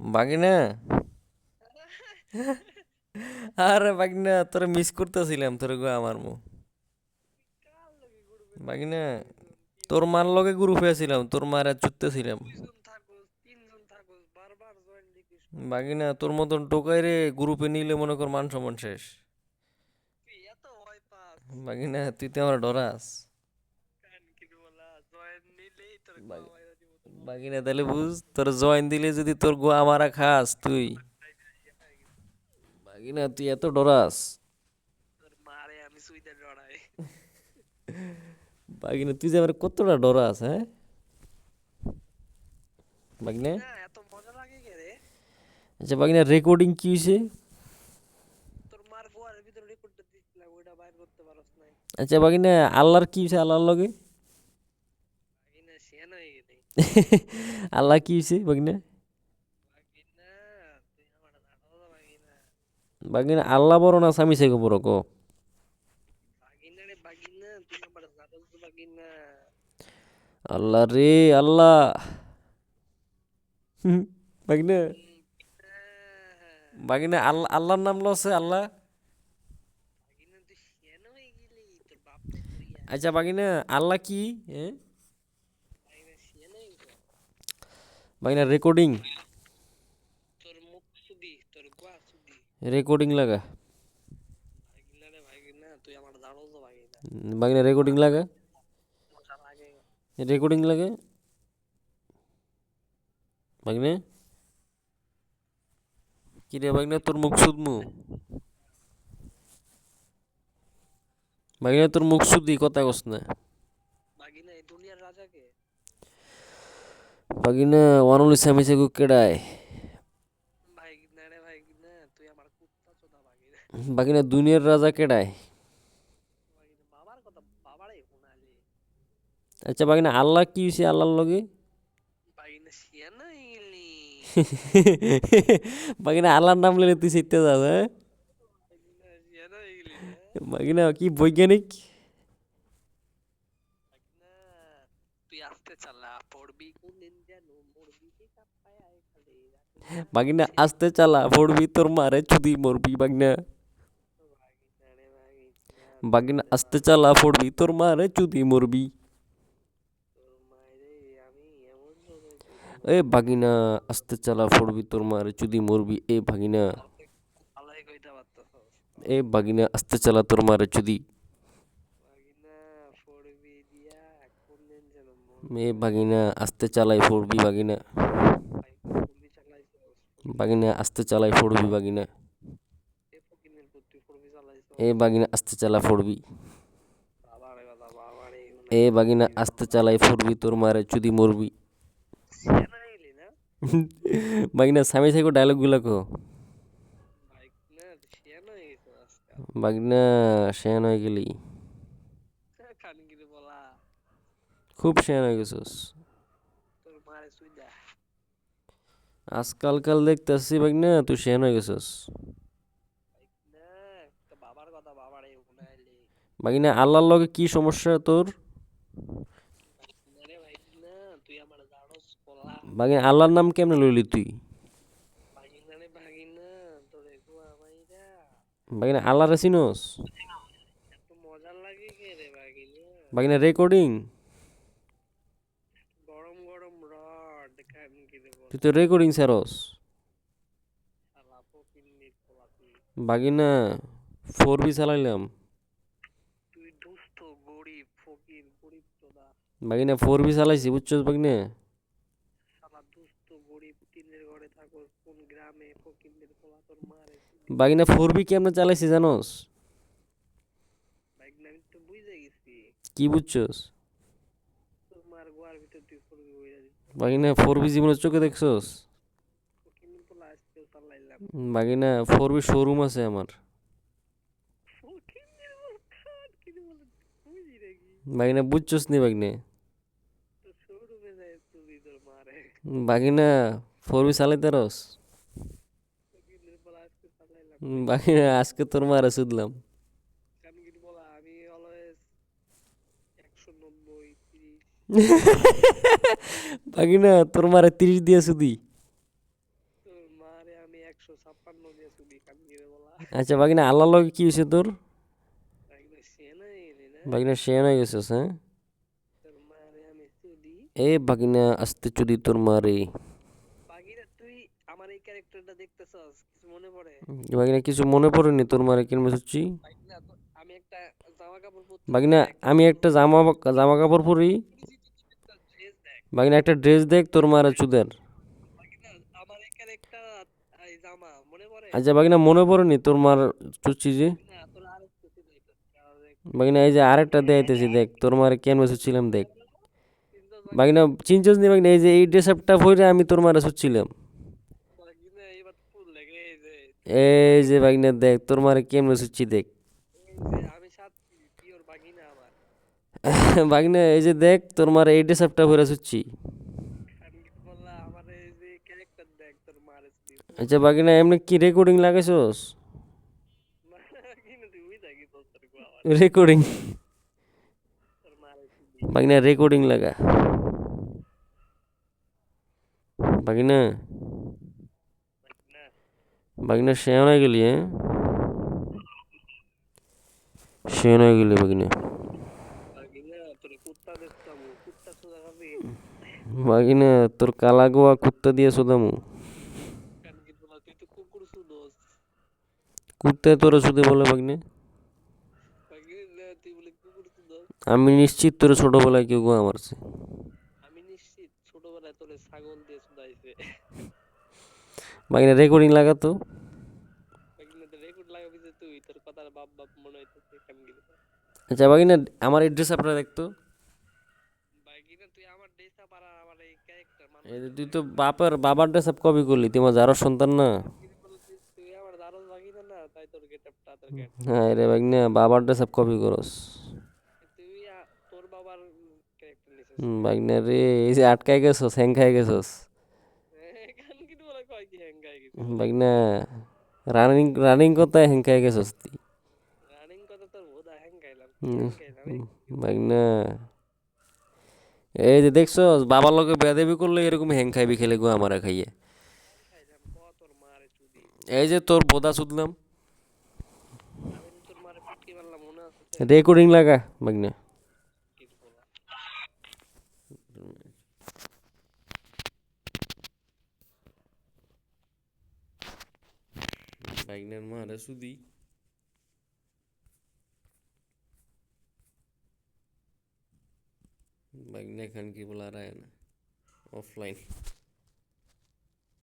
বাগিনা, আরে বাগিনা তোরে মিস করতেছিলাম তোরে গো আমার মু। বাগিনা তোর মার লগে গ্রুপে আছিলাম, তোর মার চুততেছিলাম। বাগিনা তোর মতন টোকাই রে গ্রুপে নিলে মনে কর মান সম্মান শেষ। বাগিনা তুই তো আমার ডরাস। বাগি- বাগিনা তাহলে বুঝ, তোর জয়েন দিলে যদি তোর গোয়া মারা খাস তুই। বাগিনা তুই এত ডরাস। বাগিনা তুই যে আমার কতটা ডরাস, হ্যাঁ বাগিনা। আচ্ছা বাগিনা রেকর্ডিং কি হয়েছে? আচ্ছা বাগিনা আল্লাহর কি হয়েছে, আল্লাহর লগে? আল্লাহ কি হয়েছে বাগিনা? বাগিনা আল্লাহ বড় না স্বামী থেকে বড় কো? আল্লাহ রে আল্লাহ। বাগিনা, বাগিনা আল্লাহ, আল্লাহর নাম লছে আল্লাহ। আচ্ছা বাগিনা আল্লাহ কি? হ্যাঁ বাগিনা রেকর্ডিং, রেকর্ডিং লাগা। বাগিনা রেকর্ডিং লাগা, রেকর্ডিং লাগে। বাগিনা কি রে বাগিনা তোর মুখ সুদমু? বাগিনা তোর মুখ সুদি কথা কস না। বাগিনা ওয়ানুল ইসলাম হিসেবে কেডায়? বাগিনা দুনিয়ার রাজা কেডায়? আচ্ছা বাগিনা আল্লাহ কি হয়েছে আল্লাহর লগে? বাগিনা আল্লাহর নাম লইলে তুই শিখতে যাস, হ্যাঁ? বাগিনা কি বৈজ্ঞানিক? বাগিনা আস্তে চালা পড়বি তোর মারে চুদি মরবি বাগিনা। বাগিনা আস্তে চালা পড়বি তোর মারে চুদি মরবি। এ বাগিনা আস্তে চালা পড়বি তোর মারে চুদি মরবি এ বাগিনা। এ বাগিনা আস্তে চালা তোর মারে চুদি। এ বাগিনা আস্তে চালাই পড়বি বাগিনা। বাগিনা আস্তে চালাই পড়বি বাগিনা। এ বাগিনা আস্তে চালা পড়বি। এ বাগিনা আস্তে চালাই পড়বি তোর মারে চুদি মরবি। বাগিনা স্বামী থেকে ডায়লগ গুলা কো। বাগিনা শেয়ান হয়ে গেলি, খুব শেয়ান হয়ে গেছিস আজকাল। কাল দেখতেছি বাগিনা তুই শেয়ান হয়ে গেছিস। বাগিনা আল্লাহর লগে কি সমস্যা তোর? বাগিনা আল্লাহর নাম কেমনে লইলি তুই? বাগিনা আল্লাহরে চিনোস? বাগিনা রেকর্ডিং, তুই তো রেকর্ডিং ছাড়স। বাগিনা 4B চালাইলাম। বাগিনা 4B চালাইছি বুঝছস বাগিনা। বাগিনা 4B কেমনে চালাইছি জানোস? কি বুঝছস? বাগিনা 4B জীবনে চোখে দেখছস? বাগিনা 4B শোরুম আছে আমার। বাগিনা বুঝছস নি বাগিনা? বাগিনা 4B চালাইতে রস? বাগিনা আজকে তোর মারা শুধলাম। বাগিনা তোর মারা 30 দিয়া শুধি। আচ্ছা বাগিনা আল্লাহর লগে কি হয়েছে তোর? বাগিনা সেনা এলি না বাগিনা শেয়ান হয়ে গেছিস হ্যাঁ? তোর মারে আমি চুদি এ বাগিনা আস্তে চুদি তোর মারে। বাগিনা তুই আমার এই ক্যারেক্টারটা দেখতেছস কিছু মনে পড়ে বাগিনা কিছু মনে পড়েনি তোর মারে কেন মেসেছি? বাগিনা আমি একটা জামা কাপড় পরতেছি বাগিনা দেখ আমি তোর একটা জামা কাপড় পরি। ড্রেস দেখ বাগিনা একটা ড্রেস দেখ তোর মারে চুদের। বাগিনা আমার এই ক্যারেক্টার এই জামা মনে পড়ে আচ্ছা বাগিনা মনে পড়েনি তোর মার চুচ্ছি যে? না তোর আর একটু দেখ বাগিনা এই যে আরেকটা দেখাইতেছি দেখ তোর মারে কেন মেসেছিলাম দেখ। কিন্তু বাগিনা বাগিনা চিনছস নি বাগিনা এই যে এই ড্রেস আপটা পরে আমি তোর মারে ছুটছিলাম। বাগিনা এবার ফুল লাগে এই যে বাগিনা দেখ তোর মারে কেমনে ছুটছি দেখ। এই যে আমি সাথী পিওর বাগিনা আমার বাগিনা এই যে দেখ তোর মারে এই ড্রেস আপটা পরে ছুটছি। আমি কিন্তু বললাম আমার এই যে ক্যারেক্টার দেখ তোর মারে যদি ফুল আচ্ছা বাগিনা এমনি কি রেকর্ডিং লাগাইছস? বাগিনা তুই থাকি তোর তোর গো আমার রেকর্ডিং তোর মারে যদি বাগিনা রেকর্ডিং লাগা। বাগিনা বাগিনা বাগিনা শেয়ান হয়ে গেলি হ্যাঁ? শেয়ান হয়ে গেলি বাগিনা। বাগিনা তোর কুত্তা দেখতাম কুত্তা সোজা খাবি বাগিনা তোর কালা গোয়া কুত্তা দিয়ে শোধামু। কারণ কি বলা তুই তো কুকুর সুদোস কুত্তায় তোরা শুধু বলে বাগিনা। বাগিনা তুই বলে কুকুর সুদোস আমি নিশ্চিত তোর ছোটবেলায় কেউ গোয়া মারছে। আমি নিশ্চিত ছোটবেলায় তোরে ছাগল দিয়ে সুদাইছে বাগিনা রেকর্ডিং লাগাতো। বাগিনা তো রেকর্ড লাগাবি যে তুই তোর কথার বাপ বাপ মনে হইতেছে কেমন কি আচ্ছা বাগিনা আমার এই ড্রেস আপনারা দেখতো। বাগিনা তুই আমার ডেসা পারা আমার এই ক্যারেক্টার এই মানায় যে তুই তোরে তো বাবার ড্রেস আপ কপি করলি, তোমার যারও সন্তান না। কিন্তু বলে তুই আমার দারুণ বাগিনা না তাই তোর গেটআপটা তোর ক্যারেক্টার হ্যাঁ মানায় রে বাগিনা বাবার ড্রেস আপ কপি করস। তুই তোর বাবার ক্যারেক্টার নিছিস না বাগিনা রে এই যে আটকাই গেছস হ্যাং খাই গেছস। গান কিন্তু বলে কয় কি হ্যাঙ্গাই গেছি বলে বাগিনা রানিং রানিং কথায় হ্যাং খাই গেছস তুই। রানিং কথা তোর বোধা হ্যাঙ্গাইলাম কি হুম, হ্যাঙ্গাইলাম এই বাগিনা এই যে দেখছস বাবার লগে বেয়াদবি করলে এরকম হ্যাং খাইবি খেলে গো আমারে খাইয়ে। খাইলাম ক তোর মারে চুদি এই যে তোর বোদা শুধলাম। আমি যে তোর মারে পিটি মারলাম মনে আছে রেকর্ডিং লাগা বাগিনা। কিছু বলা বাগিনার মারে শুধি। বাগিনা খান কি বলা রায় না অফলাইন।